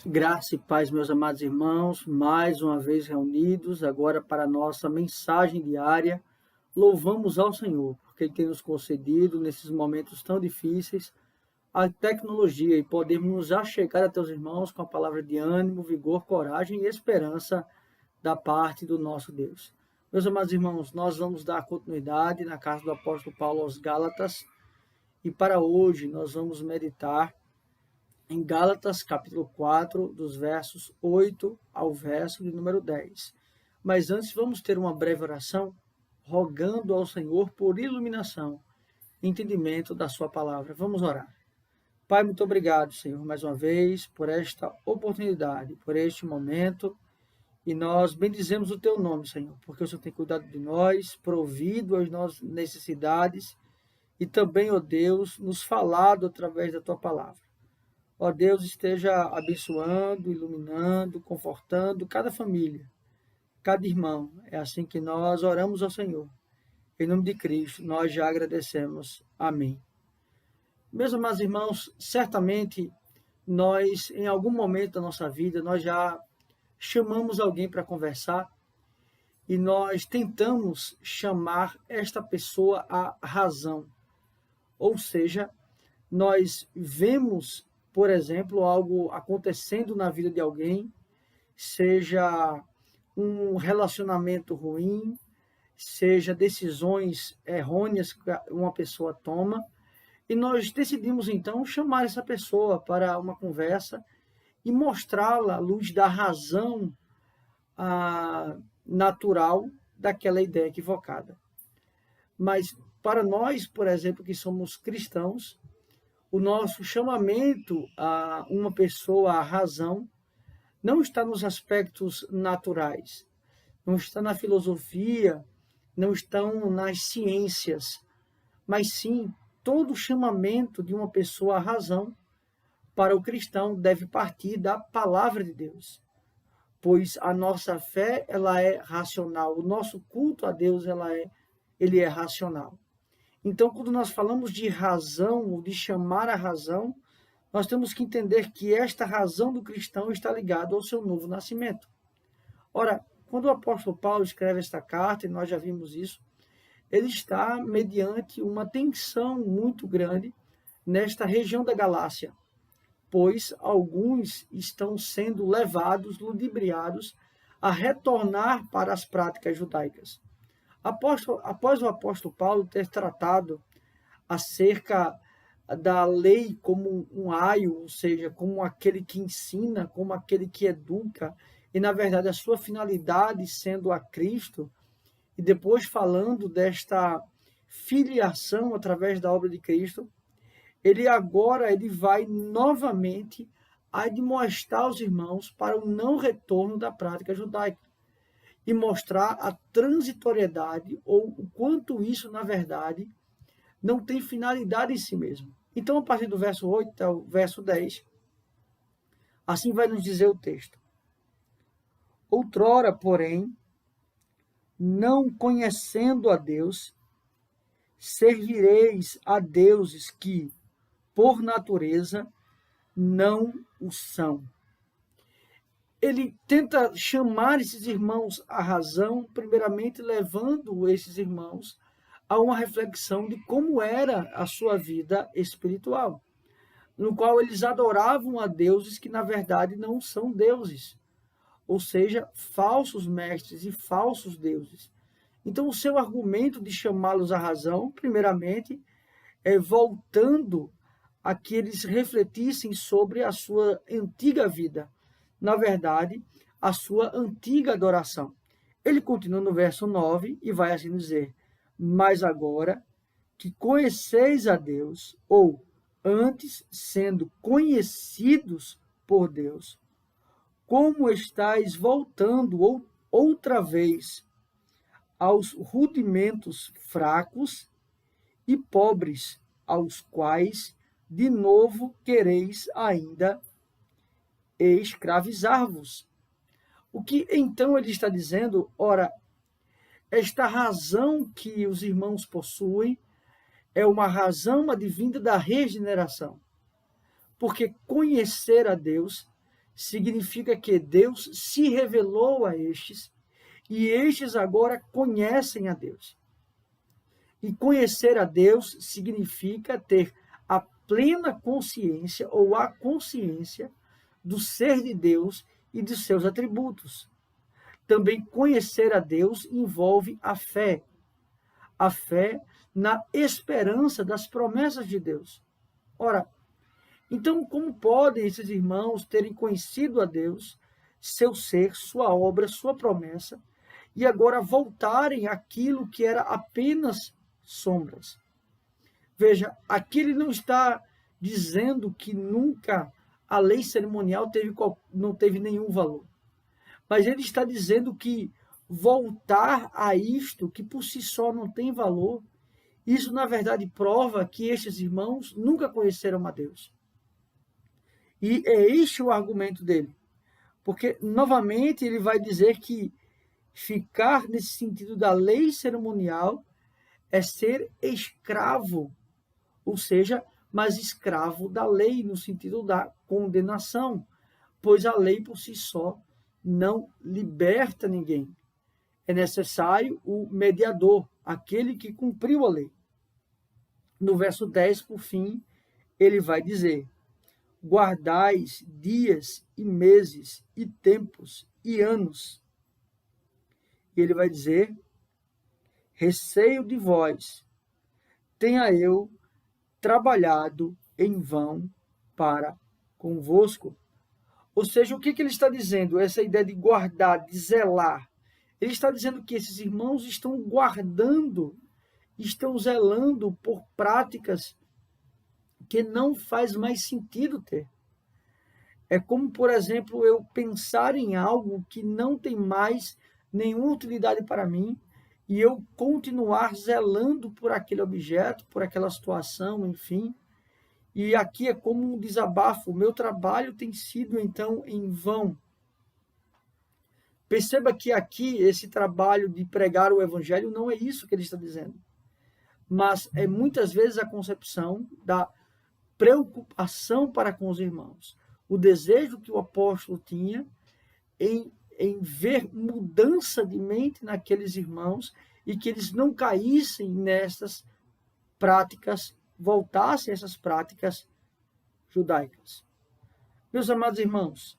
Graça e paz, meus amados irmãos, mais uma vez reunidos, agora para a nossa mensagem diária. Louvamos ao Senhor, porque Ele tem nos concedido, nesses momentos tão difíceis, a tecnologia e podemos nos achegar até os irmãos com a palavra de ânimo, vigor, coragem e esperança da parte do nosso Deus. Meus amados irmãos, nós vamos dar continuidade na carta do apóstolo Paulo aos Gálatas, e para hoje nós vamos meditar em Gálatas, capítulo 4, dos versos 8 ao verso de número 10. Mas antes vamos ter uma breve oração, rogando ao Senhor por iluminação, entendimento da sua palavra. Vamos orar. Pai, muito obrigado, Senhor, mais uma vez, por esta oportunidade, por este momento, e nós bendizemos o teu nome, Senhor, porque o Senhor tem cuidado de nós, provido as nossas necessidades, e também, ó Deus, nos falado através da tua palavra. Ó Deus, esteja abençoando, iluminando, confortando cada família, cada irmão. É assim que nós oramos ao Senhor. Em nome de Cristo, nós já agradecemos. Amém. Meus amados irmãos, certamente nós, em algum momento da nossa vida, nós já chamamos alguém para conversar e nós tentamos chamar esta pessoa à razão. Ou seja, nós vemos, por exemplo, algo acontecendo na vida de alguém, seja um relacionamento ruim, seja decisões errôneas que uma pessoa toma, e nós decidimos então chamar essa pessoa para uma conversa e mostrá-la à luz da razão natural daquela ideia equivocada. Mas para nós, por exemplo, que somos cristãos, o nosso chamamento a uma pessoa à razão não está nos aspectos naturais, não está na filosofia, não estão nas ciências, mas sim todo chamamento de uma pessoa à razão para o cristão deve partir da palavra de Deus, pois a nossa fé ela é racional, o nosso culto a Deus ele é racional. Então, quando nós falamos de razão, ou de chamar a razão, nós temos que entender que esta razão do cristão está ligada ao seu novo nascimento. Ora, quando o apóstolo Paulo escreve esta carta, e nós já vimos isso, ele está mediante uma tensão muito grande nesta região da Galácia, pois alguns estão sendo levados, ludibriados, a retornar para as práticas judaicas. Após o apóstolo Paulo ter tratado acerca da lei como um aio, ou seja, como aquele que ensina, como aquele que educa, e na verdade a sua finalidade sendo a Cristo, e depois falando desta filiação através da obra de Cristo, ele vai novamente admoestar os irmãos para o não retorno da prática judaica e mostrar a transitoriedade ou o quanto isso, na verdade, não tem finalidade em si mesmo. Então, a partir do verso 8 até o verso 10, assim vai nos dizer o texto. Outrora, porém, não conhecendo a Deus, servireis a deuses que, por natureza, não o são. Ele tenta chamar esses irmãos à razão, primeiramente levando esses irmãos a uma reflexão de como era a sua vida espiritual, no qual eles adoravam a deuses que, na verdade, não são deuses, ou seja, falsos mestres e falsos deuses. Então, o seu argumento de chamá-los à razão, primeiramente, é voltando a que eles refletissem sobre a sua antiga vida, na verdade, a sua antiga adoração. Ele continua no verso 9 e vai assim dizer: mas agora que conheceis a Deus, ou antes sendo conhecidos por Deus, como estáis voltando outra vez aos rudimentos fracos e pobres, aos quais de novo quereis ainda escravizar-vos. O que então ele está dizendo? Ora, esta razão que os irmãos possuem é uma razão advinda da regeneração. Porque conhecer a Deus significa que Deus se revelou a estes e estes agora conhecem a Deus. E conhecer a Deus significa ter a plena consciência ou a consciência do ser de Deus e de seus atributos. Também conhecer a Deus envolve a fé na esperança das promessas de Deus. Ora, então como podem esses irmãos terem conhecido a Deus, seu ser, sua obra, sua promessa, e agora voltarem àquilo que era apenas sombras? Veja, aqui ele não está dizendo que nunca a lei cerimonial não teve nenhum valor, mas ele está dizendo que voltar a isto, que por si só não tem valor, isso na verdade prova que estes irmãos nunca conheceram a Deus. E é este o argumento dele, porque novamente ele vai dizer que ficar nesse sentido da lei cerimonial é ser escravo, ou seja, mas escravo da lei no sentido da condenação, pois a lei por si só não liberta ninguém. É necessário o mediador, aquele que cumpriu a lei. No verso 10, por fim, ele vai dizer: guardais dias e meses e tempos e anos. E ele vai dizer: receio de vós, tenha eu trabalhado em vão para convosco. Ou seja, o que ele está dizendo? Essa ideia de guardar, de zelar. Ele está dizendo que esses irmãos estão guardando, estão zelando por práticas que não faz mais sentido ter. É como, por exemplo, eu pensar em algo que não tem mais nenhuma utilidade para mim e eu continuar zelando por aquele objeto, por aquela situação, enfim. E aqui é como um desabafo. O meu trabalho tem sido, então, em vão. Perceba que aqui esse trabalho de pregar o evangelho não é isso que ele está dizendo. Mas é muitas vezes a concepção da preocupação para com os irmãos. O desejo que o apóstolo tinha em ver mudança de mente naqueles irmãos e que eles não caíssem nessas práticas, voltassem a essas práticas judaicas. Meus amados irmãos,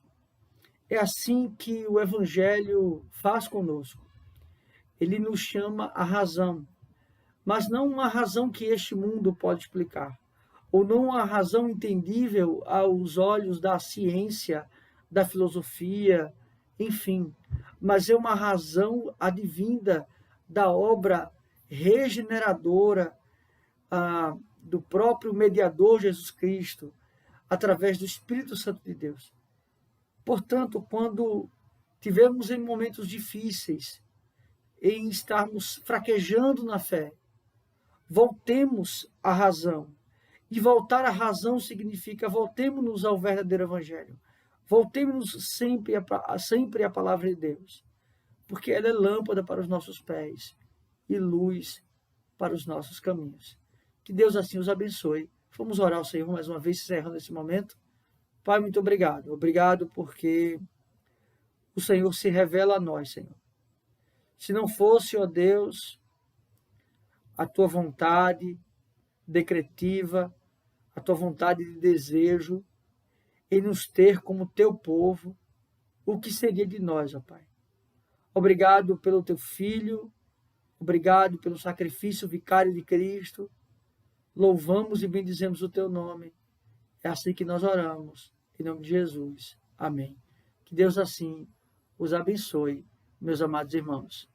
é assim que o Evangelho faz conosco. Ele nos chama à razão, mas não uma razão que este mundo pode explicar, ou não uma razão entendível aos olhos da ciência, da filosofia, enfim, mas é uma razão advinda da obra regeneradora do próprio mediador Jesus Cristo, através do Espírito Santo de Deus. Portanto, quando tivermos em momentos difíceis, em estarmos fraquejando na fé, voltemos à razão. E voltar à razão significa voltemos-nos ao verdadeiro Evangelho. Voltemos-nos sempre à palavra de Deus, porque ela é lâmpada para os nossos pés e luz para os nossos caminhos. Que Deus assim os abençoe. Vamos orar ao Senhor mais uma vez, encerrando esse momento. Pai, muito obrigado. Obrigado porque o Senhor se revela a nós, Senhor. Se não fosse, ó Deus, a tua vontade decretiva, a tua vontade de desejo em nos ter como teu povo, o que seria de nós, ó Pai? Obrigado pelo teu Filho, obrigado pelo sacrifício vicário de Cristo. Louvamos e bendizemos o teu nome. É assim que nós oramos, em nome de Jesus. Amém. Que Deus assim os abençoe, meus amados irmãos.